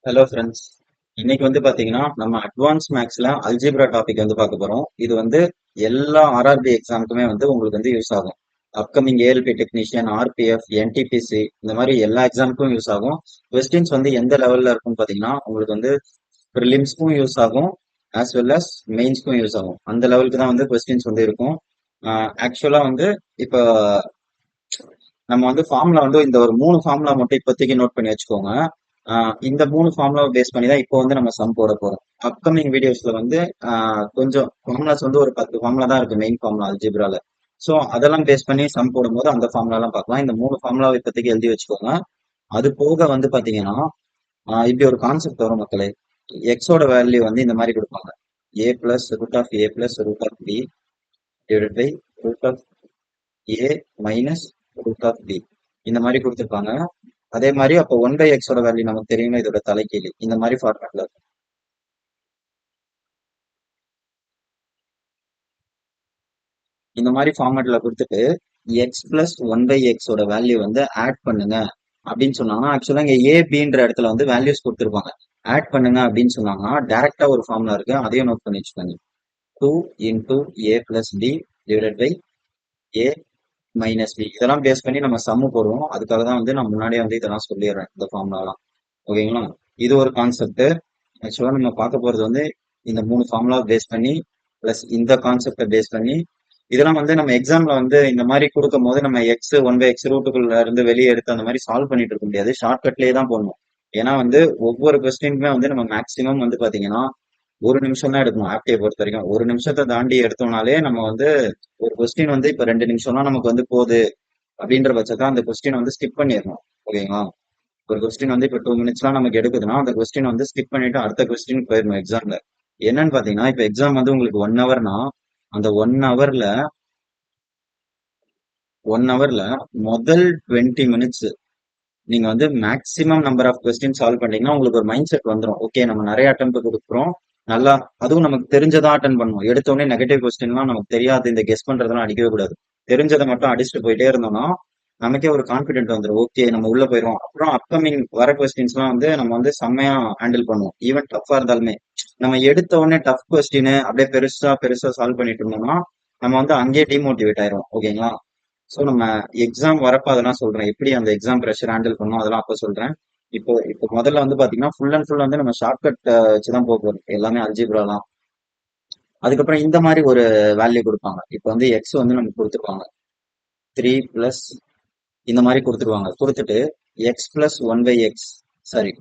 Hello friends. இன்னைக்கு வந்து பாத்தீங்கன்னா நம்ம அட்வான்ஸ் மேக்ஸ்ல அல்ஜிப்ரா டாபிக் வந்து பார்க்க போறோம். இது வந்து எல்லா ஆர்ஆர்பி எக்ஸாமுக்குமே வந்து உங்களுக்கு வந்து யூஸ் ஆகும். Upcoming ALP technician, RPF, NTPC இந்த மாதிரி எல்லா எக்ஸாமுக்கும் யூஸ் ஆகும். கொஸ்டின்ஸ் வந்து எந்த லெவல்ல இருக்கும்னு பாத்தீங்கன்னா உங்களுக்கு வந்து ப்ரிலிம்ஸ்க்கும் யூஸ் ஆகும், ஆஸ் வெல் அஸ் மெயின்ஸ்க்கும் யூஸ் ஆகும். அந்த லெவலுக்கு தான் வந்து கொஸ்டின்ஸ் வந்து இருக்கும். ஆக்சுவலா வந்து இப்போ நம்ம வந்து ஃபார்முலா வந்து இந்த ஒரு 3 ஃபார்முலா மட்டும் இப்போதைக்கு நோட் பண்ணி வச்சுக்கோங்க. இந்த 3 ஃபார்முலாவை பேஸ் பண்ணி தான் இப்போ வந்து நம்ம சம் போட போறோம். அப்கமிங் வீடியோஸ்ல வந்து கொஞ்சம் ஃபார்முலாஸ் வந்து ஒரு 10 ஃபார்முலா தான் இருக்கு மெயின் ஃபார்முலா அல்ஜிப்ரால. ஸோ அதெல்லாம் பேஸ் பண்ணி சம் போடும்போது அந்த ஃபார்முலாலாம் பார்க்கலாம். இந்த 3 ஃபார்முலாவை இப்போதைக்கு எழுதி வச்சுக்கோங்க. அது போக வந்து பாத்தீங்கன்னா இப்படி ஒரு கான்செப்ட் வரும் மக்களே. எக்ஸோட வேல்யூ வந்து இந்த மாதிரி கொடுப்பாங்க. A plus root of A plus root of B divided by root of A minus root of B இந்த மாதிரி கொடுத்துருப்பாங்க. அதே மாதிரி அப்போ 1/x வேல்யூ நமக்கு தெரியும்னா இதோட தலைக்கீழ் இந்த மாதிரி ஃபார்மேட்ல இருக்கும். இந்த மாதிரி ஃபார்மேட்ல கொடுத்துட்டு எக்ஸ் பிளஸ் 1/x வேல்யூ வந்து ஆட் பண்ணுங்க அப்படின்னு சொன்னாங்கன்னா, ஆக்சுவலா இங்க ஏ பின்ற இடத்துல வந்து வேல்யூஸ் கொடுத்துருப்பாங்க. ஆட் பண்ணுங்க அப்படின்னு சொன்னாங்கன்னா டைரக்டா ஒரு ஃபார்முலா இருக்கு, அதையும் நோட் பண்ணி வச்சுக்கோங்க. 2 into a plus b divided by a minus b. இதெல்லாம் பேஸ் பண்ணி நம்ம சம்மு போடுவோம். அதுக்காக தான் வந்து நான் முன்னாடியே வந்து இதெல்லாம் சொல்லிடுறேன், இந்த ஃபார்முலாலாம். ஓகேங்களா? இது ஒரு கான்செப்ட். ஆக்சுவலா நம்ம பார்க்க போறது வந்து இந்த 3 ஃபார்முலா பேஸ் பண்ணி பிளஸ் இந்த கான்செப்டை பேஸ் பண்ணி இதெல்லாம் வந்து நம்ம எக்ஸாம்ல வந்து இந்த மாதிரி கொடுக்கும் போது நம்ம எக்ஸ் 1/x ரூட்டுக்குள்ள இருந்து வெளியே எடுத்து அந்த மாதிரி சால்வ் பண்ணிட்டு இருக்க முடியாது. ஷார்ட்கட்லயே தான் போடணும். ஏன்னா வந்து ஒவ்வொரு கொஸ்டினுக்குமே வந்து நம்ம மேக்ஸிமம் வந்து பாத்தீங்கன்னா 1 நிமிஷம் தான் எடுக்கணும். ஆப்டியை பொறுத்த வரைக்கும் 1 நிமிஷத்தை தாண்டி எடுத்தோம்னாலே நம்ம வந்து ஒரு கொஸ்டின் வந்து இப்ப 2 நிமிஷம்லாம் நமக்கு வந்து போகுது அப்படின்ற பட்சத்தை அந்த கொஸ்டின் வந்து ஸ்கிப் பண்ணிடணும். ஓகேங்களா? ஒரு கொஸ்டின் வந்து இப்ப 2 மினிட்ஸ்லாம் நமக்கு எடுக்குதுன்னா அந்த கொஸ்டின் வந்து ஸ்கிப் பண்ணிட்டு அடுத்த கொஸ்டின் போயிடணும் எக்ஸாம்ல. என்னன்னு பாத்தீங்கன்னா இப்ப எக்ஸாம் வந்து உங்களுக்கு 1 ஹவர்னா அந்த ஒன் ஹவர்ல முதல் 20 மினிட்ஸ் நீங்க வந்து maximum number of question solve பண்ணீங்கன்னா உங்களுக்கு ஒரு மைண்ட் செட் வந்துடும். ஓகே, நம்ம நிறைய அட்டம் கொடுக்குறோம், நல்லா அதுவும் நமக்கு தெரிஞ்சதா அட்டன் பண்ணுவோம். எடுத்த உடனே நெகட்டிவ் கொஸ்டின்லாம் நமக்கு தெரியாது, இந்த கெஸ் பண்றதெல்லாம் அடிக்கவே கூடாது. தெரிஞ்சதை மட்டும் அடிச்சுட்டு போயிட்டே இருந்தோம்னா நமக்கே ஒரு கான்பிடென்ட் வந்துடும். ஓகே, நம்ம உள்ள போயிடும். அப்புறம் அப்கமிங் வர கொஸ்டின்ஸ்லாம் வந்து நம்ம வந்து செம்மையா ஹேண்டில் பண்ணுவோம். ஈவன் டஃபா இருந்தாலுமே நம்ம எடுத்த உடனே டஃப் கொஸ்டின் அப்படியே பெருசா பெருசா சால்வ் பண்ணிட்டு இருந்தோம்னா நம்ம வந்து அங்கேயே டிமோட்டிவேட் ஆயிரும். ஓகேங்களா? ஸோ நம்ம எக்ஸாம் வரப்ப அதெல்லாம் சொல்றேன், எப்படி அந்த எக்ஸாம் ப்ரெஷர் ஹேண்டில் பண்ணணும் அதெல்லாம் அப்போ சொல்றேன். இப்போ முதல்ல வந்து பாத்தீங்கன்னா ஃபுல் அண்ட் ஃபுல் வந்து நம்ம ஷார்ட்கட் வச்சுதான் போக போறோம் எல்லாமே அல்ஜிப்ராலாம். அதுக்கப்புறம் இந்த மாதிரி ஒரு வேல்யூ கொடுப்பாங்க. இப்போ வந்து எக்ஸ் வந்து நமக்கு கொடுத்துருவாங்க 3 பிளஸ் இந்த மாதிரி கொடுத்துருவாங்க. கொடுத்துட்டு X plus 1/x, sorry,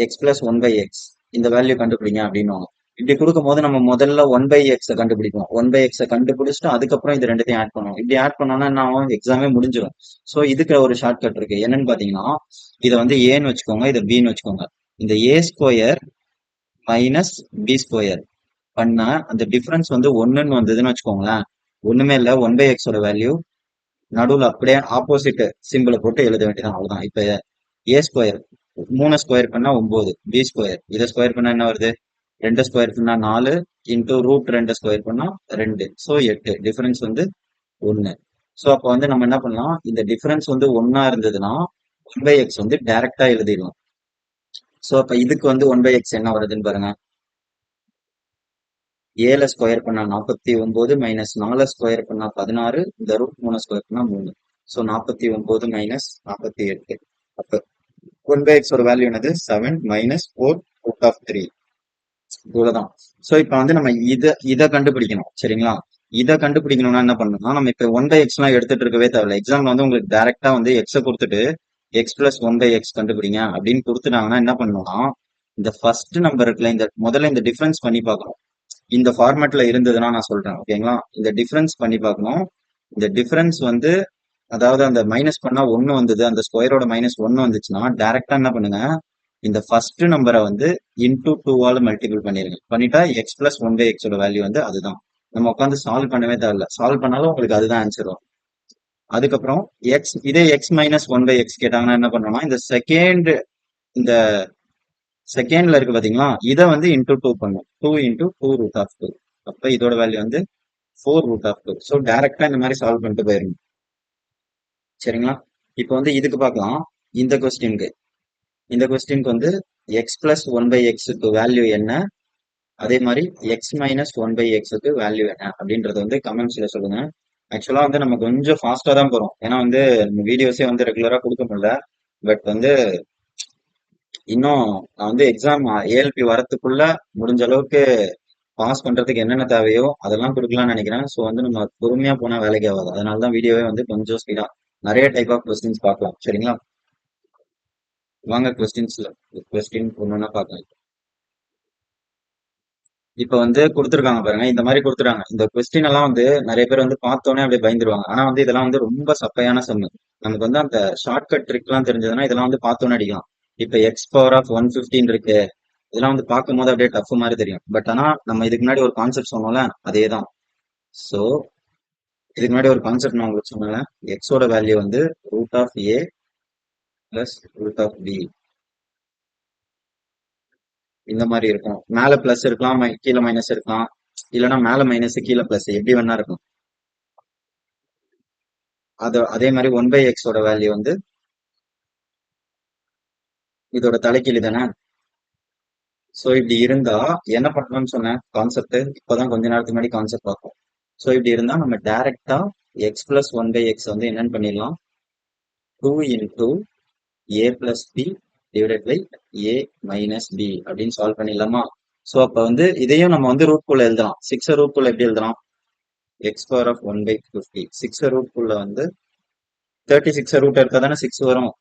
X plus 1/x இந்த வேல்யூ கண்டுபிடிங்க அப்படின்னுவாங்க. இப்படி கொடுக்கும் போது நம்ம முதல்ல 1/x கண்டுபிடிப்போம். 1/x கண்டுபிடிச்சிட்டு அதுக்கப்புறம் இது ரெண்டுத்தையும் ஆட் பண்ணுவோம். இப்படி ஆட் பண்ணோம்னா என்ன ஆகும், எக்ஸாமே முடிஞ்சிடும். ஸோ இதுக்கு ஒரு ஷார்ட்கட் இருக்கு. என்னன்னு பாத்தீங்கன்னா இதை வந்து ஏன்னு வச்சுக்கோங்க, இதை பின்னு வச்சுக்கோங்க. இந்த ஏ ஸ்கொயர் மைனஸ் பி ஸ்கொயர் பண்ண அந்த டிஃபரன்ஸ் வந்து ஒன்னுன்னு வந்ததுன்னு வச்சுக்கோங்களேன். ஒண்ணுமே இல்லை, 1/x வேல்யூ நடுவில் அப்படியே ஆப்போசிட் சிம்பிளை போட்டு எழுத வேண்டியதான், அவ்வளவுதான். இப்ப ஏ ஸ்கொயர் 3 ஸ்கொயர் பண்ணா 9, பி ஸ்கொயர் இதை ஸ்கொயர் பண்ணா என்ன வருது, 2 ஸ்கொயர் பண்ணா 4 இன்டூ ரூட் 2 ஸ்கொயர் பண்ணா 2, ஸோ 8. டிஃபரன்ஸ் வந்து 1. ஸோ அப்போ வந்து நம்ம என்ன பண்ணலாம், இந்த டிஃபரன்ஸ் வந்து ஒன்னா இருந்ததுன்னா 1/x வந்து டைரக்டா எழுதிடலாம். ஸோ அப்ப இதுக்கு வந்து 1/x என்ன வருதுன்னு பாருங்க. 7 ஸ்கொயர் பண்ணா 49 மைனஸ் 4 ஸ்கொயர் பண்ணா 16, இந்த ரூட் 3 ஸ்கொயர் பண்ணா 3. So 49 minus 48. அப்ப 1/x வேல்யூ என்னது, 7 மைனஸ் 4 ரூட் ஆஃப் 3. இவ்வளவுதான். சோ இப்ப வந்து நம்ம இத கண்டுபிடிக்கணும். சரிங்களா? இத கண்டுபிடிக்கணும்னா என்ன பண்ணணும்னா நம்ம இப்ப 1/x எல்லாம் எடுத்துட்டு இருக்கவே தேவையில்ல. எக்ஸாம்ல வந்து உங்களுக்கு டைரக்டா வந்து எக்ஸ கொடுத்துட்டு எக்ஸ் பிளஸ் 1/x கண்டுபிடிங்க அப்படின்னு கொடுத்துட்டாங்கன்னா என்ன பண்ணணும்னா இந்த ஃபர்ஸ்ட் நம்பர் இருக்குல்ல, இந்த முதல்ல இந்த டிஃபரன்ஸ் பண்ணி பார்க்கணும். இந்த ஃபார்மேட்ல இருந்ததுன்னா நான் சொல்றேன். ஓகேங்களா? இந்த டிஃபரன்ஸ் பண்ணி பார்க்கணும். இந்த டிஃபரன்ஸ் வந்து அதாவது அந்த மைனஸ் பண்ணா 1 வந்தது, அந்த ஸ்கொயரோட -1 வந்துச்சுன்னா டைரக்டா என்ன பண்ணுங்க, இந்த ஃபர்ஸ்ட் நம்பரை வந்து இன்டூ 2ஆல மல்டிபிள் பண்ணிருங்க. பண்ணிட்டா எக்ஸ் பிளஸ் 1/x வேல்யூ வந்து அதுதான். நம்ம உட்காந்து சால்வ் பண்ணவே தேவையில்ல. சால்வ் பண்ணாலும் உங்களுக்கு அதுதான் ஆன்சர் வரும். அதுக்கப்புறம் இதே எக்ஸ் மைனஸ் 1/x கேட்டாங்கன்னா என்ன பண்ணணும்னா இந்த செகண்ட்ல இருக்கு பாத்தீங்களா, இதை வந்து இன்டூ 2 பண்ணும். 2 இன்டூ 2 ரூட் ஆஃப் 2. அப்ப இதோட வேல்யூ வந்து 4 ரூட் ஆஃப் 2. ஸோ டைரக்டா இந்த மாதிரி சால்வ் பண்ணிட்டு போயிருங்க. சரிங்களா? இப்போ வந்து இதுக்கு பார்க்கலாம். இந்த கொஸ்டினுக்கு இந்த கொஸ்டினுக்கு வந்து எக்ஸ் பிளஸ் ஒன் பை எக்ஸுக்கு வேல்யூ என்ன, அதே மாதிரி எக்ஸ் மைனஸ் ஒன் பை எக்ஸுக்கு வேல்யூ என்ன அப்படின்றது வந்து கமெண்ட்ஸ்ல சொல்லுங்க. ஆக்சுவலா வந்து நம்ம கொஞ்சம் ஃபாஸ்டா தான் போறோம், ஏன்னா வந்து நம்ம வீடியோஸே வந்து ரெகுலரா கொடுக்க முடியல. பட் வந்து இன்னும் நான் வந்து எக்ஸாம் ஏஎல்பி வரத்துக்குள்ள முடிஞ்ச அளவுக்கு பாஸ் பண்றதுக்கு என்னென்ன தேவையோ அதெல்லாம் கொடுக்கலாம்னு நினைக்கிறேன். ஸோ வந்து நம்ம பொறுமையா போனா வேலைக்கு ஆகாது. அதனால தான் வீடியோவே வந்து கொஞ்சம் ஸ்பீடா நிறைய டைப் ஆஃப் கொஸ்டின்ஸ் பார்க்கலாம். சரிங்களா, வாங்க கொஸ்டின் ஒன்னொன்னா பார்க்கலாம். இப்ப வந்து கொடுத்துருக்காங்க பாருங்க, இந்த மாதிரி கொடுத்துருக்காங்க. இந்த கொஸ்டின் எல்லாம் வந்து நிறைய பேர் வந்து பார்த்தோன்னே அப்படியே பயந்துருவாங்க. ஆனா வந்து இதெல்லாம் வந்து ரொம்ப சப்பையான சம்மு. நமக்கு வந்து அந்த ஷார்ட்கட் ட்ரிக் எல்லாம் தெரிஞ்சதுன்னா இதெல்லாம் வந்து பார்த்தோன்னே அடிக்கலாம். இப்ப எக்ஸ் பவர் ஆஃப் 115 இருக்கு, இதெல்லாம் வந்து பார்க்கும் போது அப்படியே டஃப் மாதிரி தெரியும். பட் ஆனா நம்ம இதுக்கு முன்னாடி ஒரு கான்செப்ட் சொன்னோம்ல, அதே தான். ஸோ இதுக்கு முன்னாடி ஒரு கான்செப்ட் நான் உங்களுக்கு சொன்னேன், எக்ஸோட வேல்யூ வந்து root of A plus root of B இந்த மாதிரி இருக்கும். மேல பிளஸ் இருக்கலாம், கீழே மைனஸ் இருக்கலாம், இல்லைன்னா மேல மைனஸ் கீழே பிளஸ் எப்படி வேணா இருக்கும். அதே மாதிரி ஒன் பை எக்ஸோட வேல்யூ வந்து இதோட தலைக்கீழி தானே. ஸோ இப்படி இருந்தா என்ன பண்ணணும்னு சொன்னேன் கான்செப்ட், இப்போதான் கொஞ்ச நேரத்துக்கு முன்னாடி கான்செப்ட் பார்ப்போம். ஸோ இப்படி இருந்தா நம்ம டைரக்டா x plus one by x வந்து என்னன்னு பண்ணிடலாம், 2 into a plus b divided by a minus b அப்படின்னு சால்வ் பண்ணிடலாமா. ஸோ அப்போ வந்து இதையும் நம்ம வந்து ரூட் குள்ள எழுதலாம். சிக்ஸ் ரூட் குள்ள எப்படி எழுதலாம், x power of 1/50. Six root குள்ள வந்து 36 ரூட் எடுத்தா தானே 6 வரும்.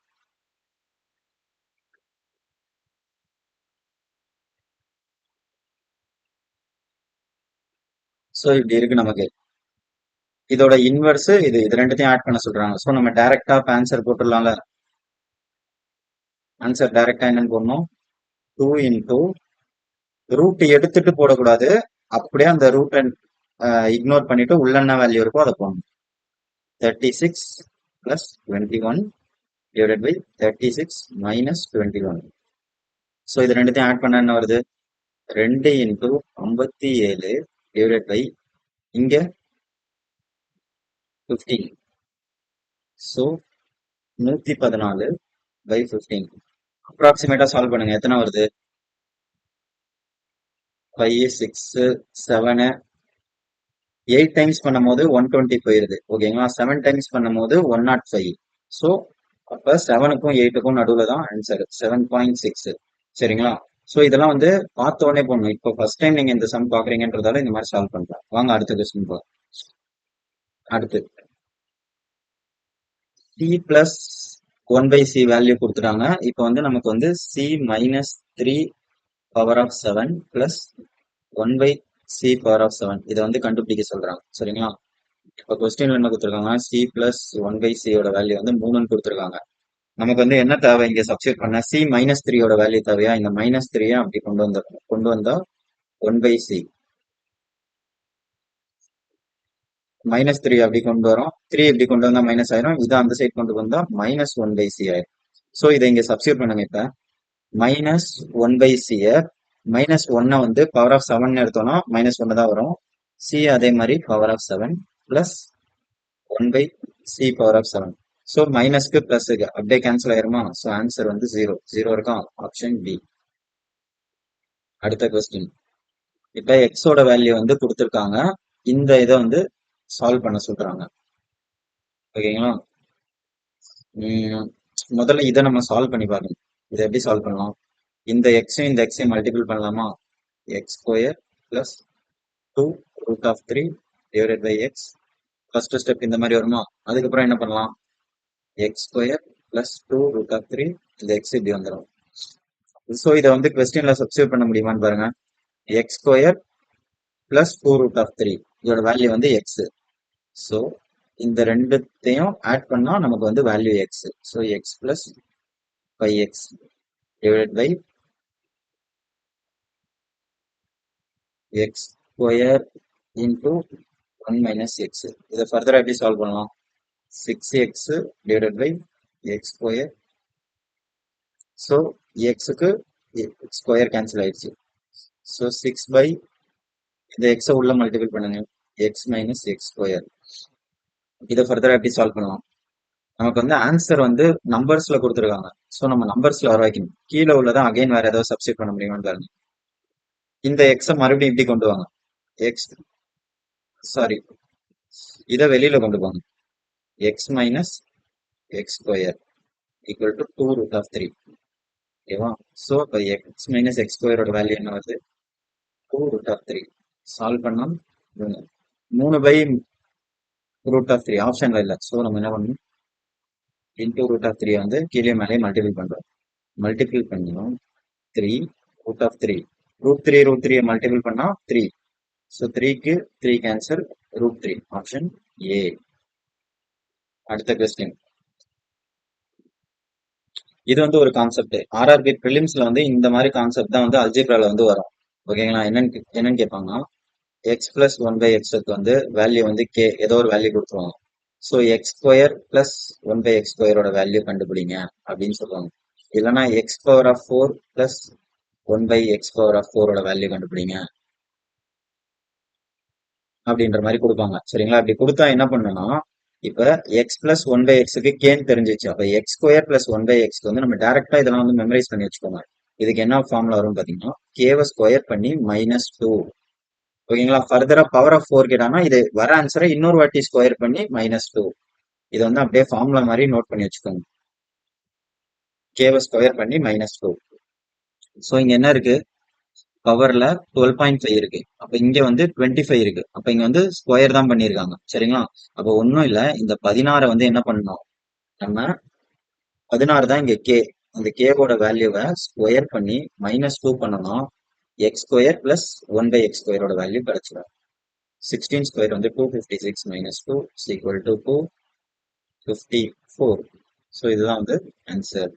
ஸோ இப்படி இருக்கு நமக்கு. இதோட இன்வெர்ஸ் இது இது ரெண்டுத்தையும் ஆட் பண்ண சொல்றாங்க. ஸோ நம்ம டைரக்டா ஆன்சர் போட்டுடலாம்ல. ஆன்சர் டைரக்டா என்னன்னு போடணும், 2 இன்டூ ரூட் எடுத்துட்டு போடக்கூடாது, அப்படியே அந்த ரூட்டை இக்னோர் பண்ணிட்டு உள்ள என்ன வேல்யூ இருக்கோ அதை போடணும். 36 plus 21 divided by 36 minus 21. So இது ரெண்டுத்தையும் ஆட் பண்ண என்ன வருது, 2 இன்டூ 57 டிவைடட் பை இங்க 15. So 114 by 15. அப்ராக்சிமேட்டா சால்வ் பண்ணுங்க, எத்தனை வருது, 5 6 7 8 டைம்ஸ் பண்ணும் போது 120 போயிருது. ஓகேங்களா, 7 டைம்ஸ் பண்ணும் போது 105. ஸோ அப்ப 7க்கும் 8க்கும் நடுவில் தான் ஆன்சர் 7.6. சரிங்களா, ஸோ இதெல்லாம் வந்து பார்த்த உடனே போடணும். இப்போ ஃபர்ஸ்ட் டைம் நீங்க இந்த சம் பாக்குறீங்கன்றதால இந்த மாதிரி சால்வ் பண்றேன். வாங்க அடுத்த கொஸ்டின் போ. அடுத்து c plus one by c value கொடுத்துட்டாங்க. இப்போ வந்து நமக்கு வந்து c minus 3 power of 7 plus 1 by C power of 7 இதை வந்து கண்டுபிடிக்க சொல்றாங்க. சரிங்களா, இப்போ கொஸ்டின் என்ன கொடுத்துருக்காங்க, சி பிளஸ் ஒன் பை சியோட வேல்யூ வந்து 3ன்னு கொடுத்துருக்காங்க. நமக்கு வந்து என்ன தேவை, இங்க சப்ஸ்டியூட் பண்ண சி மைனஸ் 3யோட வேல்யூ தேவையா, இந்த மைனஸ் 3 அப்படி கொண்டு வந்தா 1 பை சி மைனஸ் 3 அப்படி கொண்டு வரோம், 3 இப்படி கொண்டு வந்தா மைனஸ் ஆயிரும், இதை அந்த சைட் கொண்டு வந்தா மைனஸ் 1 பை சி ஆயிரும். ஸோ இதை இங்க சப்ஸ்டியூட் பண்ணுங்க. இப்ப மைனஸ் 1 பை சியை மைனஸ் 1 வந்து பவர் ஆஃப் 7 எடுத்தோம்னா மைனஸ் 1 தான் வரும். சி அதே மாதிரி power of 7 plus 1 by C power of 7. So மைனஸ்க்கு பிளஸ்க்கு அப்படியே கேன்சல் ஆயிருமா. ஸோ ஆன்சர் வந்து 0 இருக்கும், ஆப்ஷன் பி. அடுத்த கொஸ்டின், இப்ப எக்ஸோட வேல்யூ வந்து கொடுத்துருக்காங்க, இந்த இதை வந்து சால்வ் பண்ண சொல்றாங்க. ஓகேங்களா, முதல்ல இதை நம்ம சால்வ் பண்ணி பாருங்க. இதை எப்படி சால்வ் பண்ணலாம், இந்த எக்ஸையும் இந்த எக்ஸையும் மல்டிபிள் பண்ணலாமா, x square plus 2 root of 3 divided by x. First step இந்த மாதிரி வருமா. அதுக்கப்புறம் என்ன பண்ணலாம், x square plus 2 root of 3, இந்த எக்ஸ் இப்படி வந்துடும். ஸோ இதை வந்து கொஸ்டின்ல சப்ஸ்டியூட் பண்ண முடியுமான்னு பாருங்க, x square plus 4 root of 3 இதோட வேல்யூ வந்து எக்ஸ். ஸோ இந்த ரெண்டுத்தையும் ஆட் பண்ணா நமக்கு வந்து value x. So x plus 5x divided by x square into 1 minus x. இதை ஃபர்தரா எப்படி சால்வ் பண்ணலாம், 6x divided by x square. So எக்ஸுக்கு ஸ்கொயர் கேன்சல் ஆயிடுச்சு. ஸோ 6 பை இந்த எக்ஸை உள்ள மல்டிபிள் பண்ணுங்க, எக்ஸ் மைனஸ் எக்ஸ் ஸ்கொயர். இதை ஃபர்தரா எப்படி சால்வ் பண்ணலாம், நமக்கு வந்து ஆன்சர் வந்து நம்பர்ஸ்ல கொடுத்துருக்காங்க. ஸோ நம்ம நம்பர்ஸ்ல வர வைக்கணும். கீழே உள்ளதான் அகைன் வேற ஏதாவது சப்ஸ்டிட் பண்ண முடியுமான்னு பாருங்க. இந்த எக்ஸை மறுபடியும் இப்படி கொண்டு வாங்க. எக்ஸ் சாரி, இதை வெளியில கொண்டு போங்க. X minus X square equal to 2√3. ஓகேவா? ஸோ இப்போ எக்ஸ் மைனஸ் எக்ஸ் ஸ்கொயரோட வேல்யூ என்ன வருது? 2√3. சால்வ் பண்ணா 3/√3 ஆப்ஷன்ல இல்லை. ஸோ நம்ம என்ன பண்ணணும்? இன்டூ √3 வந்து கீழே மேலே மல்டிபிள் பண்றோம். மல்டிபிள் பண்ணணும் 3√3. √3 மல்டிபிள் பண்ணா 3. ஸோ 3க்கு 3 கேன்சல், √3 ஆப்ஷன் ஏ. அடுத்த கொஸ்டின். இது வந்து ஒரு கான்செப்ட். ஆர்ஆர்பி ப்ரிலிம்ஸ்ல வந்து இந்த மாதிரி கான்செப்ட் தான் வந்து அல்ஜிப்ரால வந்து வரும். ஓகேங்களா? என்னன்னு கேட்பாங்கன்னா, எக்ஸ் பிளஸ் 1/xக்கு வந்து வேல்யூ வந்து கே ஏதோ ஒரு வேல்யூ கொடுத்துருவாங்க. So X square plus 1/x ஸ்கொயரோட வேல்யூ கண்டுபிடிங்க அப்படின்னு சொல்லுவாங்க. இல்லைன்னா X power of 4 plus 1/x power of 4ஓட வேல்யூ கண்டுபிடிங்க அப்படின்ற மாதிரி கொடுப்பாங்க. சரிங்களா? அப்படி கொடுத்தா என்ன பண்ணணும்னா, இப்ப எக்ஸ் பிளஸ் 1/xக்கு கேன்னு தெரிஞ்சிச்சு. அப்ப எக்ஸ் ஸ்கொயர் பிளஸ் 1/xக்கு வந்து நம்ம டேரக்டா இதெல்லாம் வந்து மெமரைஸ் பண்ணி வச்சுக்கோங்க. இதுக்கு என்ன ஃபார்முலா வரும் பாத்தீங்கன்னா, கேவை ஸ்கொயர் பண்ணி -2. ஓகேங்களா? ஃபர்தரா பவர் ஆஃப் 4 கேட்டாங்கன்னா இது வர ஆன்சரை இன்னொரு வாட்டி ஸ்கொயர் பண்ணி -2. இதை வந்து அப்படியே ஃபார்முலா மாதிரி நோட் பண்ணி வச்சுக்கோங்க. கேவை ஸ்கொயர் பண்ணி -2. ஸோ இங்க என்ன இருக்கு? பவர்ல 12.5 இருக்கு. அப்ப இங்க வந்து 25 இருக்கு. அப்ப இங்க வந்து ஸ்கொயர் தான் பண்ணிருக்காங்க. சரிங்களா? அப்ப ஒன்னும் இல்ல, இந்த 16 வந்து என்ன பண்ணணும்? நம்ம 16 தான் இங்க கே. அந்த கேவோட வேல்யூவை ஸ்கொயர் பண்ணி -2 பண்ணணும். எக்ஸ் ஸ்கொயர் பிளஸ் 1/x ஸ்கொயரோட வேல்யூ கிடைச்சிடும். 16 ஸ்கொயர் வந்து 256 -2 ஈக்குவல் டு 254. ஸோ இதுதான் வந்து ஆன்சர்.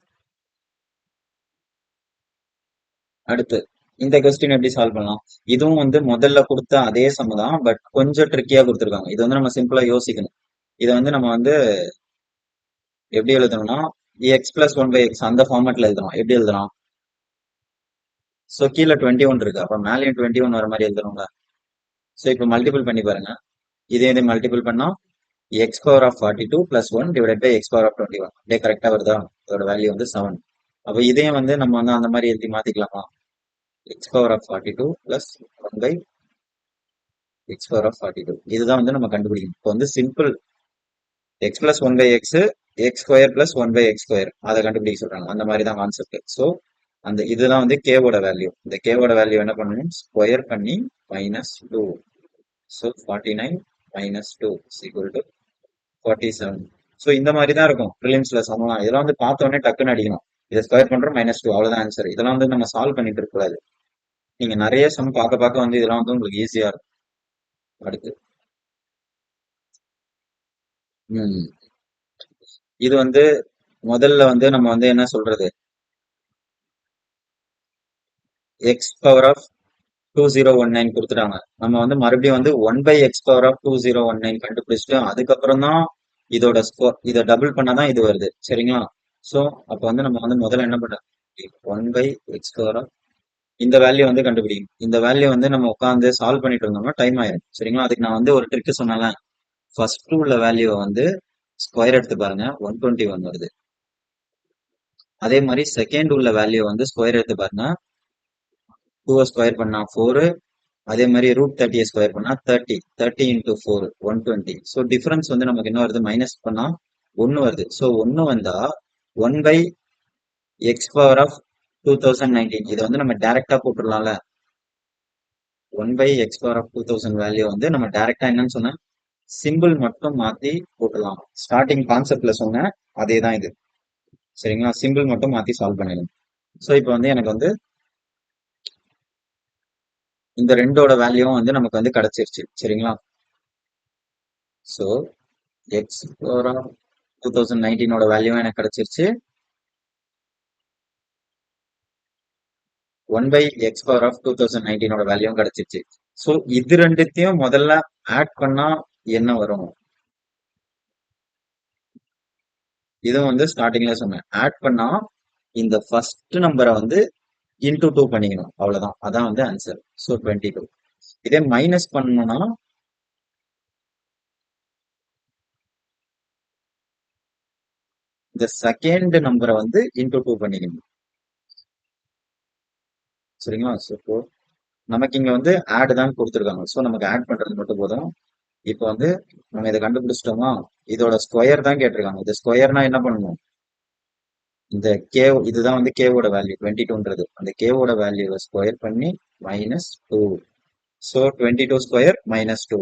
அடுத்து இந்த கொஸ்டின் எப்படி சால்வ் பண்ணலாம்? இதுவும் வந்து முதல்ல கொடுத்த அதே சம் தான், பட் கொஞ்சம் ட்ரிக்கியா கொடுத்துருக்காங்க. இது வந்து நம்ம சிம்பிளா யோசிக்கணும். இதை வந்து நம்ம வந்து எப்படி எழுதணும்னா, எக்ஸ் பிளஸ் 1/x அந்த ஃபார்மேட்ல எழுதணும். எப்படி எழுதலாம்? ஸோ கீழே 21 இருக்கு. அப்ப மேலேயும் 21 வர மாதிரி எழுதணும்ல. ஸோ இப்போ மல்டிபிள் பண்ணி பாருங்க. இதே மல்டிபிள் பண்ணா x power of 42 plus 1 divide by X power of 21. அப்படியே கரெக்டா வருதா? இதோட வேல்யூ வந்து 7. அப்ப இதையும் வந்து நம்ம வந்து அந்த மாதிரி எழுதி மாத்திக்கலாமா? X power of 42 plus 1 by X power of 42. இதுதான் வந்து நம்ம கண்டுபிடிக்கணும். இப்போ வந்து simple X plus 1/x X square plus 1/x square அதை கண்டுபிடிக்க சொல்றாங்க. அந்த மாதிரி தான் கான்செப்ட். ஸோ அந்த இதுதான் வந்து கேவோட வேல்யூ. இந்த கேவோட வேல்யூ என்ன பண்ணணும்? ஸ்கொயர் பண்ணி -2. So 49 -2 equal to 47. ஸோ இந்த மாதிரி தான் இருக்கும் ப்ரிலிம்ஸ்ல சமம். இதெல்லாம் வந்து பார்த்த உடனே டக்குன்னு அடிக்கணும். இதை ஸ்கொயர் பண்றோம் -2 அவ்வளவுதான் ஆன்சர். இதெல்லாம் வந்து நம்ம சால்வ் பண்ணிட்டு இருக்கக்கூடாது. நீங்க நிறைய சம் பார்க்க பார்க்க வந்து இதெல்லாம் வந்து உங்களுக்கு ஈஸியா இருக்கும். அடுத்து ம் இது வந்து முதல்ல வந்து நம்ம வந்து என்ன சொல்றது, எக்ஸ் பவர் ஆஃப் 2019 கொடுத்துட்டாங்க. நம்ம வந்து மறுபடியும் வந்து 1/x பவர் ஆஃப் 2019 கண்டுபிடிச்சிட்டு அதுக்கப்புறம் தான் இதோட ஸ்கோர் இதை டபுள் பண்ணாதான் இது வருது. சரிங்களா? ஸோ அப்போ வந்து நம்ம வந்து முதல்ல என்ன பண்ண 1/x பவர் ஆஃப் இந்த வேல்யூ வந்து கண்டுபிடிக்கும். இந்த வேல்யூ வந்து நம்ம உட்காந்து சால்வ் பண்ணிட்டு இருந்தோம்னா டைம் ஆயிரும். சரிங்களா? அதுக்கு நான் வந்து ஒரு ட்ரிக் சொன்னேன்ல. ஃபர்ஸ்ட் உள்ள வேல்யூவை வந்து ஸ்கொயர் எடுத்து பாருங்க, 121 வருது. அதே மாதிரி செகண்ட் உள்ள வேல்யூ வந்து ஸ்கொயர் எடுத்து பாருங்க, 2 ஸ்கொயர் பண்ணா 4. அதே மாதிரி √30 ஸ்கொயர் பண்ணா 30. 30 இன்டூ 4 120. ஸோ டிஃபரன்ஸ் வந்து நமக்கு என்ன வருது? மைனஸ் பண்ணா 1 வருது. ஸோ 1 வந்தா 1/x பவர் ஆஃப் 2019 இதை வந்து நம்ம டைரக்டா போட்டுடலாம்ல. 1/x பவர் ஆஃப் 2000 வேல்யூ வந்து நம்ம டைரக்டா என்னன்னு சொன்ன சிம்பிள் மட்டும் மாத்தி போட்டுடலாம். ஸ்டார்டிங் கான்செப்ட்ல சொன்ன அதே தான் இது. சரிங்களா? சிம்பிள் மட்டும் மாத்தி சால்வ் பண்ணிடலாம். ஸோ இப்போ வந்து எனக்கு வந்து இந்த ரெண்டோட வேல்யூவும் வந்து நமக்கு வந்து கிடைச்சிருச்சு. சரிங்களா? ஸோ எக்ஸ் பவர் ஆஃப் 2019ஓட வேல்யூவும் எனக்கு கிடைச்சிருச்சு. 1/x பவர் ஆஃப் 2019ஓட வேல்யூவும் கிடைச்சிருச்சு. ஸோ இது ரெண்டுத்தையும் முதல்ல ஆட் பண்ணா என்ன வரும்? இதுவும் வந்து ஸ்டார்டிங்ல சொன்னேன். ஆட் பண்ணா இந்த ஃபர்ஸ்ட் நம்பரை வந்து இன்டூ 2 பண்ணிக்கணும். அவ்வளவுதான். அதான் வந்து ஆன்சர். ஸோ 22. இதே மைனஸ் பண்ணணும்னா இந்த செகண்ட் நம்பரை வந்து இன்டூ 2 பண்ணிக்கணும். சரிங்களா? ஸோ நமக்கு இங்க வந்து ஆட் தான் கொடுத்துருக்காங்க. ஸோ நமக்கு ஆட் பண்றது மட்டும் போதும். இப்போ வந்து நம்ம இதை கண்டுபிடிச்சிட்டோமா, இதோட ஸ்கொயர் தான் கேட்டிருக்காங்க. இது ஸ்கொயர்னா என்ன பண்ணணும், இந்த கே இதுதான் வந்து கேவோட வேல்யூ 22ன்றது, அந்த கேவோட வேல்யூவை ஸ்கொயர் பண்ணி -2. ஸோ 22 ஸ்கொயர் -2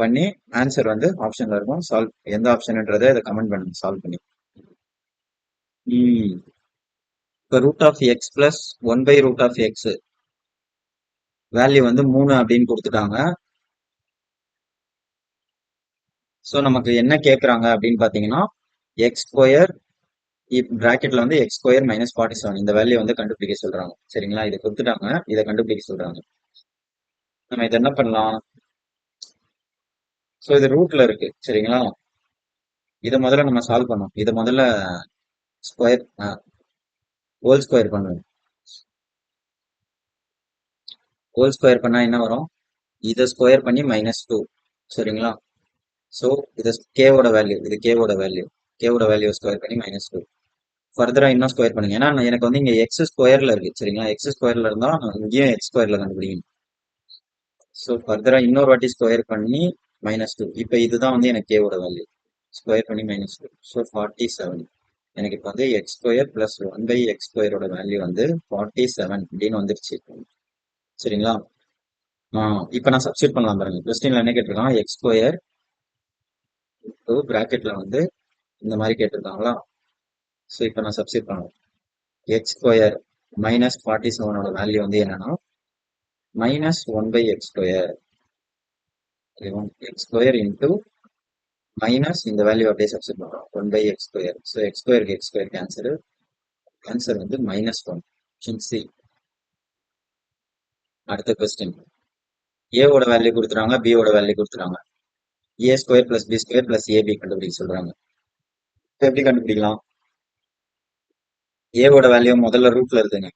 பண்ணி ஆன்சர் வந்து ஆப்ஷன்ல இருக்கும். சால்வ் எந்த ஆப்ஷன்ன்றதை இதை கமெண்ட் பண்ணுங்க சால்வ் பண்ணி. இப்போ root of x plus 1/√(x) value வந்து 3 அப்படின்னு கொடுத்துட்டாங்க. ஸோ நமக்கு என்ன கேட்குறாங்க அப்படின்னு பார்த்தீங்கன்னா, எக்ஸ் ஸ்கொயர் பிராக்கெட்ல வந்து எக்ஸ் ஸ்கொயர் -47 இந்த வேல்யூ வந்து கண்டுபிடிக்க சொல்றாங்க. சரிங்களா? இதை கொடுத்துட்டாங்க, இதை கண்டுபிடிக்க சொல்றாங்க. நம்ம இதை என்ன பண்ணலாம், ஸோ இது ரூட்ல இருக்கு. சரிங்களா? இதை முதல்ல நம்ம சால்வ் பண்ணோம். இதை முதல்ல ஸ்கொயர் ஹோல் ஸ்கொயர் பண்ணுவோம். ஹோல் ஸ்கொயர் பண்ணா என்ன வரும், இதை ஸ்கொயர் பண்ணி -2. சரிங்களா? ஸோ இது கேவோட வேல்யூ, இது கேவோட வேல்யூ, கேவோட வேல்யூ ஸ்கொயர் பண்ணி -2. ஃபர்தரா இன்னும் ஸ்கொயர் பண்ணுங்க. ஏன்னா எனக்கு வந்து இங்க எக்ஸ் ஸ்கொயர்ல இருக்கு. சரிங்களா? எக்ஸ் ஸ்கொயர்ல இருந்தா இங்கேயும் எக்ஸ் ஸ்கொயர்ல கண்டுபிடிக்கணும். ஸோ ஃபர்தரா இன்னொரு வாட்டி ஸ்கொயர் பண்ணி -2. இப்போ இதுதான் வந்து எனக்கு கேவோட வேல்யூ, ஸ்கொயர் பண்ணி -2. ஸோ 47. எனக்கு இப்போ வந்து எக்ஸ் ஸ்கொயர் பிளஸ் 1/x ஸ்கொயரோட வேல்யூ வந்து 47 அப்படின்னு வந்துருச்சு. சரிங்களா? இப்போ நான் சப்ஸ்டியூட் பண்ணலாம் பாருங்க. கொஸ்டின்ல என்ன கேட்டிருக்கான், எக்ஸ் ஸ்கொயர் பிராக்கெட்ல வந்து இந்த மாதிரி கேட்டிருக்காங்களா? ஸோ இப்போ நான் சப்ஸ்டியூட் பண்ணுவேன். எக்ஸ் ஸ்கொயர் -47ஓட வேல்யூ வந்து என்னன்னா -1/x square, X square into minus இந்த வேல்யூ அப்படியே சப்ஸ்டியூட் பண்றோம் 1/x ஸ்கொயர். ஸோ எக்ஸ் ஸ்கொயருக்கு எக்ஸ் ஸ்கொயர் கேன்சல், ஆன்சர் வந்து -1. Option C. அடுத்த கொஸ்டின், ஏவோட வேல்யூ கொடுத்துறாங்க, பியோட வேல்யூ கொடுத்துறாங்க. A square plus B square plus AB கண்டுபிடிக்க சொல்றாங்க. எப்படி கண்டுபிடிக்கலாம், ஏவோட வேல்யூ முதல்ல ரூட்ல இருக்குங்க.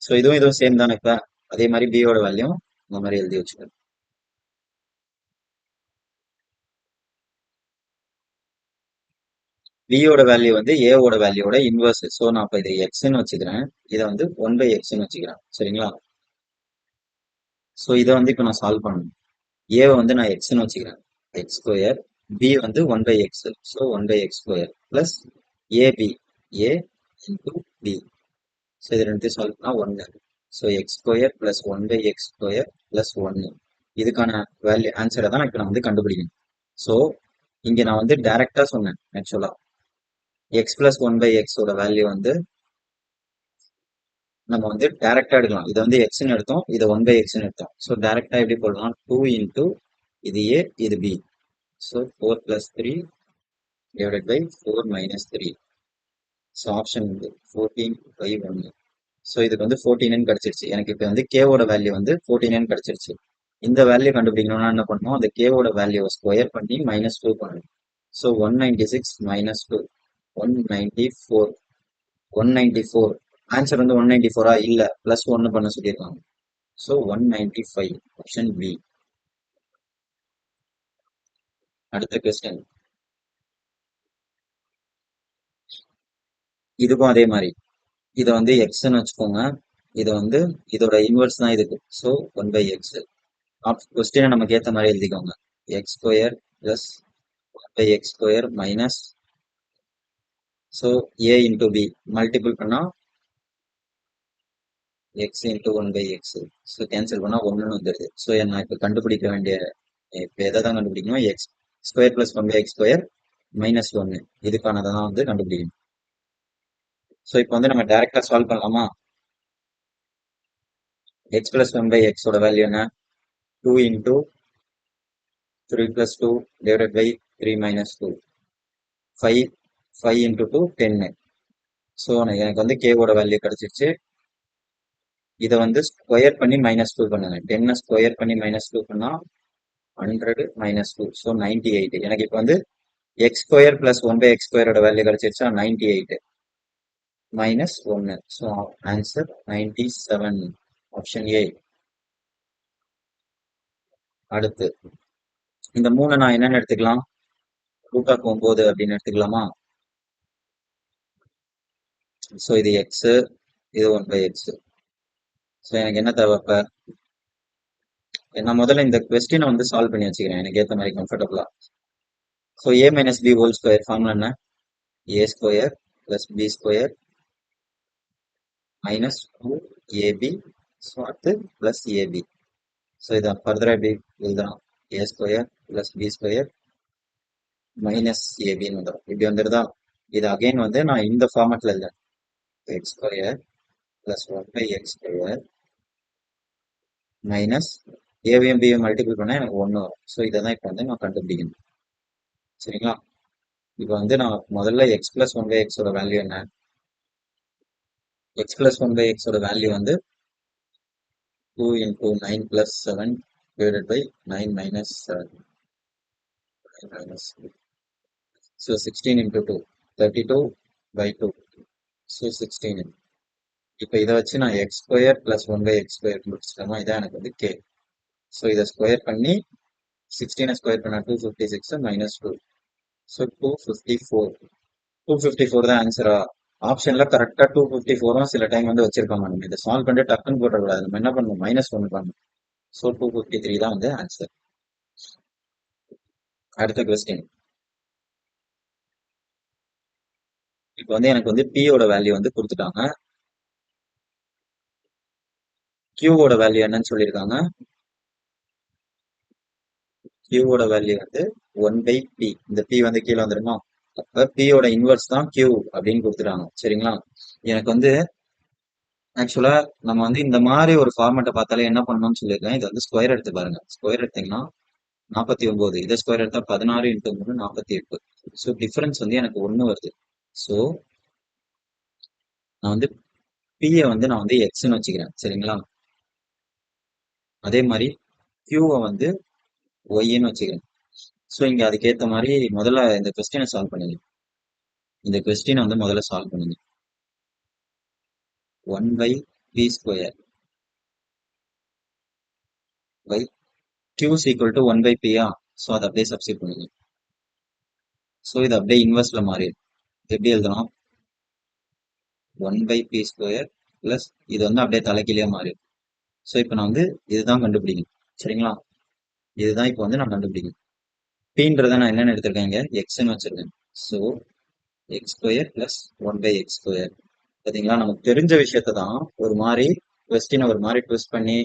ஸோ இதுவும் சேம் தானே. இப்ப அதே மாதிரி பியோட வேல்யூ இந்த மாதிரி எழுதி வச்சுக்கோங்க. பியோட வேல்யூ வந்து ஏவோட வேல்யூவோட இன்வர்ஸ். ஸோ நான் இப்போ இதை எக்ஸ்ன்னு வச்சுக்கிறேன், இதை வந்து 1/xன்னு வச்சுக்கிறேன். சரிங்களா? ஸோ இதை வந்து இப்போ நான் சால்வ் பண்ணணும். ஏவை வந்து நான் எக்ஸ்ன்னு வச்சுக்கிறேன், எக்ஸ் ஸ்கொயர். பி வந்து 1/x, so 1/x square plus AB, A into B. So இது ரெண்டு சால்வ் பண்ணா 1. So X square plus 1/x square plus 1. இதுக்கான வேல்யூ ஆன்சரை தான் இப்போ நான் வந்து கண்டுபிடிக்கணும். ஸோ இங்க நான் வந்து டைரக்டா சொன்னேன். ஆக்சுவலா எக்ஸ் பிளஸ் 1/xோட வேல்யூ வந்து நம்ம வந்து டைரக்டா எடுக்கலாம். இதை வந்து எக்ஸ்ன்னு எடுத்தோம், இதை 1/xன்னு எடுத்தோம். ஸோ டைரக்டா எப்படி போடலாம், 2 இன்டூ இது ஏ இது b. So 4 + 3 divided by 4 - 3. So option வந்து 14/1. ஸோ இதுக்கு வந்து 14 கிடைச்சிருச்சு. எனக்கு இப்போ வந்து கேவோட வேல்யூ வந்து 14 கிடைச்சிருச்சு. இந்த வேல்யூ கண்டுபிடிக்கணும்னா என்ன பண்ணணும், அந்த கேவோட வேல்யூவை ஸ்கொயர் பண்ணி -2 பண்ணணும். ஸோ 196 - 2 194. 194 ஆன்சர் வந்து 194 இல்ல +1 பண்ண சொல்லியிருக்காங்க. So 195 option B. அடுத்த கொஸ்டின், இதுக்கும் அதே மாதிரி இதை வந்து எக்ஸ்ன்னு வச்சுக்கோங்க. இதை வந்து இதோட இன்வெர்ஸ் தான் இதுக்கு. So 1/x. கொஸ்டினை நமக்கு ஏற்ற மாதிரி எழுதிக்கோங்க. X square plus 1/x square minus, so A into B multiple பண்ணா X into 1/x. So cancel பண்ணா 1ன்னு வந்துடுது. ஸோ நான் இப்போ கண்டுபிடிக்க வேண்டிய, இப்போ எதை தான் கண்டுபிடிக்கணும், X square plus 1/x square -1 இதுக்கானதை தான் வந்து கண்டுபிடிக்கணும். ஸோ இப்போ வந்து நம்ம டைரக்டா சால்வ் பண்ணலாமா. எக்ஸ் பிளஸ் 1/xோட வேல்யூ என்ன, 2 into 3 + 2 divided by 3 - 2. 5 5 into 2 10. So எனக்கு வந்து கேவோட வேல்யூ கிடைச்சிருச்சு. இதை வந்து ஸ்கொயர் பண்ணி -2 பண்ணுங்க. 10 ஸ்கொயர் பண்ணி -2 பண்ணா 100 - 2. ஸோ 98. எனக்கு இப்போ வந்து எக்ஸ் ஸ்கொயர் பிளஸ் 1/x ஸ்கொயரோட வேல்யூ கிடைச்சிருச்சா, 98 -1. So answer 97 option A. அடுத்து இந்த 3 நான் என்னன்னு எடுத்துக்கலாம்? ரூட் ஆஃப் 9 அப்படின்னு எடுத்துக்கலாமா? ஸோ இது எக்ஸ், இது 1/x. ஸோ எனக்கு என்ன தேவை இப்ப? நான் முதல்ல இந்த கொஸ்டினை வந்து சால்வ் பண்ணி வச்சுக்கிறேன் எனக்கு ஏற்ற மாதிரி கம்ஃபர்டபுளா. So a minus B whole square formula என்ன? a square plus B square minus 2ab so அடுத்து பிளஸ் ஏபி. ஸோ இதை ஃபர்தரா எப்படி எழுதலாம்? a square plus B square minus ஏபின்னு வந்துடும். இப்படி வந்துடுதா? இது அகைன் வந்து நான் இந்த ஃபார்மேட்ல இல்லை, X square plus 1/x square minus AVM PM multiple பண்ணா எனக்கு 1 வரும். ஸோ இதை தான் இப்போ வந்து நான் கண்டுபிடிக்கணும். சரிங்களா? இப்போ வந்து நான் முதல்ல எக்ஸ் பிளஸ் 1/xோட வேல்யூ என்ன? எக்ஸ் பிளஸ் 1/xோட வேல்யூ வந்து 2 into 9 plus 7 divided by 9 minus 7 minus 2. So 16 into 2, 32 by 2. So 16. இப்போ இதை வச்சு நான் X square plus 1/x square முடிச்சிட்டோமா? இதான் எனக்கு வந்து கே. ஸோ இதை ஸ்கொயர் பண்ணி 16 ஸ்கொயர் பண்ணா 256 மைனஸ் 2. ஸோ 254. 254 தான் ஆன்சரா? ஆப்ஷன்ல கரெக்டா 254 சில டைம் வந்து வச்சிருப்பாங்க. நம்ம இதை சால்வ் பண்ணிட்டு டக்குன்னு போட்டக்கூடாது. நம்ம என்ன பண்ணணும்? -1 பண்ணணும். ஸோ 253 தான் வந்து ஆன்சர். அடுத்த கொஸ்டின். இப்போ வந்து எனக்கு வந்து பியோட வேல்யூ வந்து கொடுத்துட்டாங்க. கியூவோட வேல்யூ என்னன்னு சொல்லியிருக்காங்க? கியூவோட வேல்யூ வந்து 1/p. இந்த p வந்து கீழே வந்துருமா? அப்ப பியோட இன்வெர்ஸ் தான் கியூ அப்படின்னு கொடுத்துட்டாங்க. சரிங்களா? எனக்கு வந்து ஆக்சுவலா நம்ம வந்து இந்த மாதிரி ஒரு ஃபார்மேட்டை பார்த்தாலே என்ன பண்ணணும்னு சொல்லியிருக்கேன். இது வந்து ஸ்கொயர் எடுத்து பாருங்க. ஸ்கொயர் எடுத்தீங்கன்னா 49. இதை ஸ்கொயர் எடுத்தா 16 × 3 48. ஸோ டிஃபரன்ஸ் வந்து எனக்கு 1 வருது. ஸோ நான் வந்து பியை வந்து நான் வந்து எக்ஸ்ன்னு வச்சுக்கிறேன். சரிங்களா? அதே மாதிரி கியூவை வந்து ஒய்ன்னு வச்சுக்கிறேன். ஸோ இங்க அதுக்கேற்ற மாதிரி முதல்ல இந்த கொஸ்டினை சால்வ் பண்ணுங்க. இந்த கொஸ்டினை வந்து முதல்ல சால்வ் பண்ணுங்க. 1/p square by q is equal to 1/p. So அதை அப்படியே சப்ஸ்டிட் பண்ணுங்க. ஸோ இது அப்படியே இன்வெர்ஸ்ல மாறி எப்படி எழுதலாம்? 1/p ஸ்கொயர் பிளஸ் இது வந்து அப்படியே தலைக்கீழே மாறி. ஸோ இப்போ நான் வந்து இதுதான் கண்டுபிடிக்கணும். சரிங்களா? இதுதான் இப்போ வந்து நான் கண்டுபிடிக்கணும். பீன்றதை நான் என்னென்னு எடுத்திருக்கேன்? இங்க எக்ஸ்ன்னு வச்சிருக்கேன். So X square plus 1/x square. பாத்தீங்களா? நமக்கு தெரிஞ்ச விஷயத்தை தான் ஒரு மாதிரி கொஸ்டினை ஒரு மாதிரி ட்விஸ்ட் பண்ணி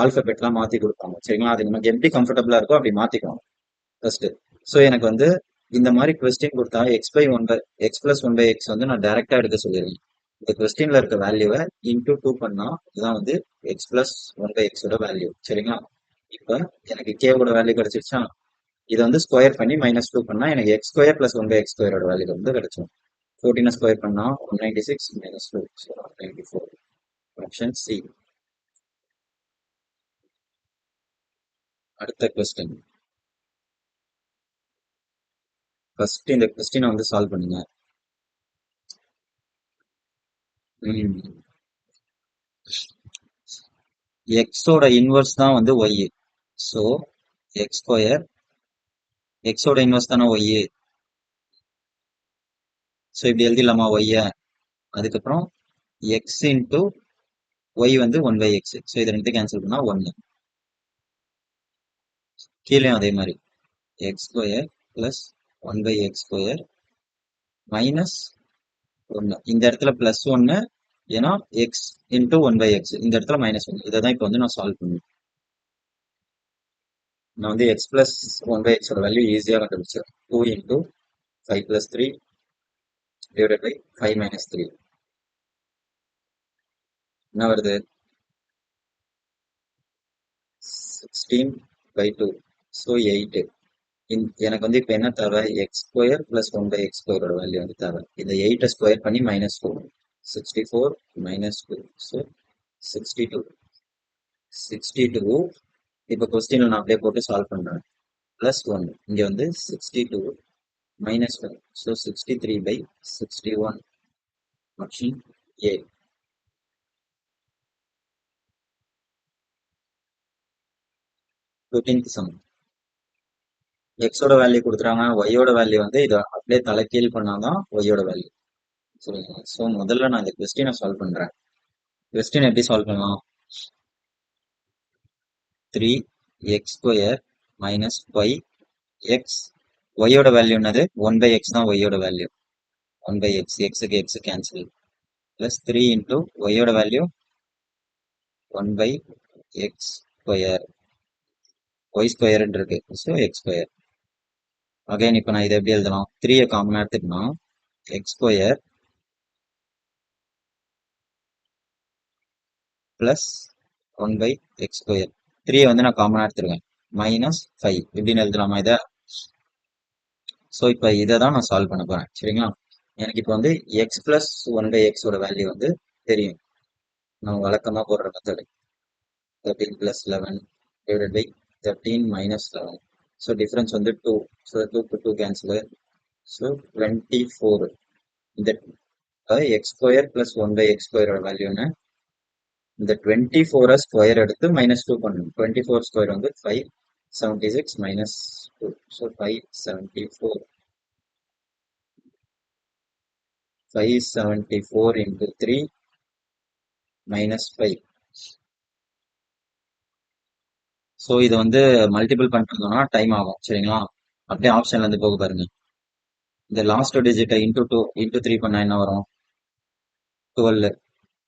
ஆல்பபெட்லாம் மாத்தி கொடுப்பாங்க. சரிங்களா? அது நமக்கு எப்படி கம்ஃபர்டபுளா இருக்கோ அப்படி மாத்திக்கலாம் ஃபர்ஸ்ட். ஸோ எனக்கு வந்து இந்த மாதிரி கொஸ்டின் கொடுத்தா எக்ஸ் பிளஸ் 1/x வந்து நான் டைரக்டா எடுக்க சொல்லிடுறேன். இந்த கொஸ்டின்ல இருக்க வேல்யூவை இன்டூ 2 பண்ணா இதுதான் வந்து எக்ஸ் பிளஸ் 1/xோட வேல்யூ. சரிங்களா? இப்போ எனக்கு கேவோட வேல்யூ கிடைச்சிருச்சா? இதை வந்து ஸ்கொயர் பண்ணி -2 பண்ணா எனக்கு எக்ஸ் ஸ்கொயர் பிளஸ் 1/x ஸ்கொயரோட வேல்யூ வந்து கிடைச்சிடும். 14 ஸ்கொயர் பண்ணா 196 -2 ஸோ 194. Option C. அடுத்த கொஸ்டின். ஃபர்ஸ்ட் இந்த கொஸ்டினை வந்து சால்வ் பண்ணுங்க. எக்ஸோட இன்வெர்ஸ் தான் வந்து ஒய். ஸோ எக்ஸ் ஸ்கொயர் எக்ஸோட இன்வெர்ஸ் தானே ஒய். ஸோ இப்படி எழுதிடலாமா ஒய்ய? அதுக்கப்புறம் எக்ஸ் இன்டூ ஒய் வந்து 1/x. ஸோ இது ரெண்டு கேன்சல் பண்ணா 1. கீழே அதே மாதிரி X square plus 1/x square minus 1. இந்த இடத்துல பிளஸ் 1 ஏன்னா எக்ஸ் இன்டூ 1/x. இந்த இடத்துல -1. இதை தான் இப்போ வந்து நான் சால்வ் பண்ணுவேன். நான் வந்து எக்ஸ் பிளஸ் 1/xோட வேல்யூ ஈஸியாக கண்டுபிடிச்சேன். 2 இன்டூ 5 + 3 divided by 5 - 3. என்ன வருது? 16/2. ஸோ 8. எனக்கு வந்து இப்போ என்ன தேவை? எக்ஸ் ஸ்கொயர் பிளஸ் 1/x ஸ்கொயரோட வேல்யூ வந்து தேவை. இந்த 8 ஸ்கொயர் பண்ணி -4. 64 - 2. ஸோ 62. 62 இப்போ கொஸ்டின்ல நான் அப்படியே போட்டு சால்வ் பண்றேன். +1 இங்க வந்து 62 -1. So 63/61. Option A. 15th sum. எக்ஸோட வேல்யூ கொடுத்துறாங்க, ஒய்யோட வேல்யூ வந்து இதை அப்படியே தலைகீழ் பண்ணாதான் ஒய்யோட வேல்யூ. சரிங்களா? ஸோ முதல்ல நான் இந்த கொஸ்டினை சால்வ் பண்றேன். கொஸ்டின் எப்படி சால்வ் பண்ணலாம்? 3x² மைனஸ் ஒய் எக்ஸ், ஒய்யோட வேல்யூ என்னது? 1/x தான் ஒய்யோட வேல்யூ. 1/x, எக்ஸுக்கு எக்ஸ் கேன்சல், பிளஸ் 3 இன்டூ ஒய்யோட வேல்யூ 1/x², ஒய் ஸ்கொயர்ன்னு இருக்கு, ஸோ x². அகைன் இப்போ நான் இதை எப்படி எழுதலாம்? 3 காமனாக எடுத்துக்கனா x² பிளஸ் 1/x². 3 வந்து நான் காமனாக எடுத்துருவேன், மைனஸ் 5 இப்படின்னு எழுதலாமா இதை? ஸோ இப்போ இதை தான் நான் சால்வ் பண்ண போறேன். சரிங்களா? எனக்கு இப்போ வந்து x பிளஸ் 1/xோட வேல்யூ வந்து தெரியும். நம்ம வழக்கமாக போடுற method 13 plus 11 divided by 13 minus 11. So difference வந்து 2. So 2 to 2 cancel. So 24. இந்த x² plus 1/x² வேல்யூ என்ன? இந்த 24 ஸ்கொயர் எடுத்து மைனஸ் 2 பண்ணணும். 24 ஸ்கொயர் வந்து 576 minus 2. So 574. 574 into 3 minus 5. So இது வந்து மல்டிபிள் பண்ணுறதுனா டைம் ஆகும். சரிங்களா? அப்படியே ஆப்ஷன்ல இருந்து போக பாருங்க. இந்த லாஸ்ட் டிஜிட்டை இன்டூ 3 பண்ணா என்ன வரும்? 12.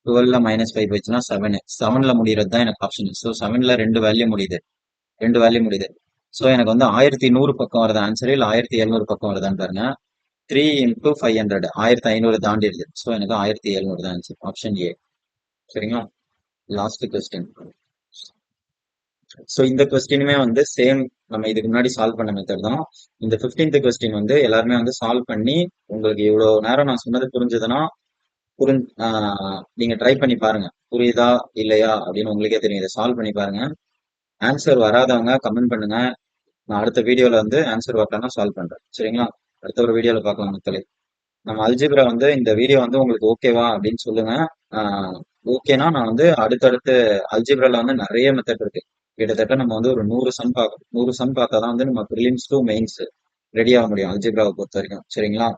12ல மைனஸ் 5 போயிடுச்சுன்னா 7. 7ல முடிகிறது தான் எனக்கு ஆப்ஷன். ஸோ 7ல ரெண்டு வேல்யூ முடியுது. ஸோ எனக்கு வந்து 1100 பக்கம் வருது ஆன்சர், இல்லை 1700 பக்கம் வருதான்னு பாருங்க. 3 இன்டூ 500 1500 தாண்டிடுது. ஸோ எனக்கு 1700 தான் ஆன்சர், ஆப்ஷன் ஏ. சரிங்களா? Last question. ஸோ இந்த கொஸ்டினுமே வந்து சேம் நம்ம இதுக்கு முன்னாடி சால்வ் பண்ண மெத்தட் தான். இந்த 15th கொஸ்டின் வந்து எல்லாருமே வந்து சால்வ் பண்ணி, உங்களுக்கு இவ்வளவு நேரம் நான் சொன்னது புரிஞ்சதுன்னா நீங்க ட்ரை பண்ணி பாருங்க. புரியுதா இல்லையா அப்படின்னு உங்களுக்கே தெரியும். இதை சால்வ் பண்ணி பாருங்க. ஆன்சர் வராதவங்க கமெண்ட் பண்ணுங்க. நான் அடுத்த வீடியோல வந்து ஆன்சர் வரலன்னா சால்வ் பண்றேன். சரிங்களா? அடுத்த ஒரு வீடியோல பார்க்கலாம் மக்களே. நம்ம அல்ஜிப்ரா வந்து இந்த வீடியோ வந்து உங்களுக்கு ஓகேவா அப்படின்னு சொல்லுங்க. ஓகேனா நான் வந்து அடுத்தடுத்து அல்ஜிப்ரால வந்து நிறைய மெத்தட் இருக்கு. கிட்டத்தட்ட நம்ம வந்து ஒரு 100 சம் பார்க்கணும். 100 சம் பார்த்தா தான் வந்து நம்ம ப்ரிலிம்ஸ் டு மெயின்ஸ் ரெடி ஆக முடியும் அல்ஜிப்ராவை பொறுத்த வரைக்கும். சரிங்களா?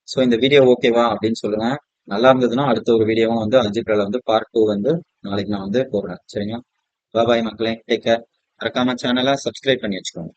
ஸோ இந்த வீடியோ ஓகேவா அப்படின்னு சொல்லுங்க. நல்லா இருந்ததுன்னா அடுத்த ஒரு வீடியோவும் வந்து அல்ஜிப்ரால வந்து பார்ட் 2 வந்து நாளைக்கு நான் வந்து போடுறேன். சரிங்களா? பாய் மக்களே, டேக் கேர். மறக்காம சேனலை சப்ஸ்கிரைப் பண்ணி வச்சுக்கோங்க.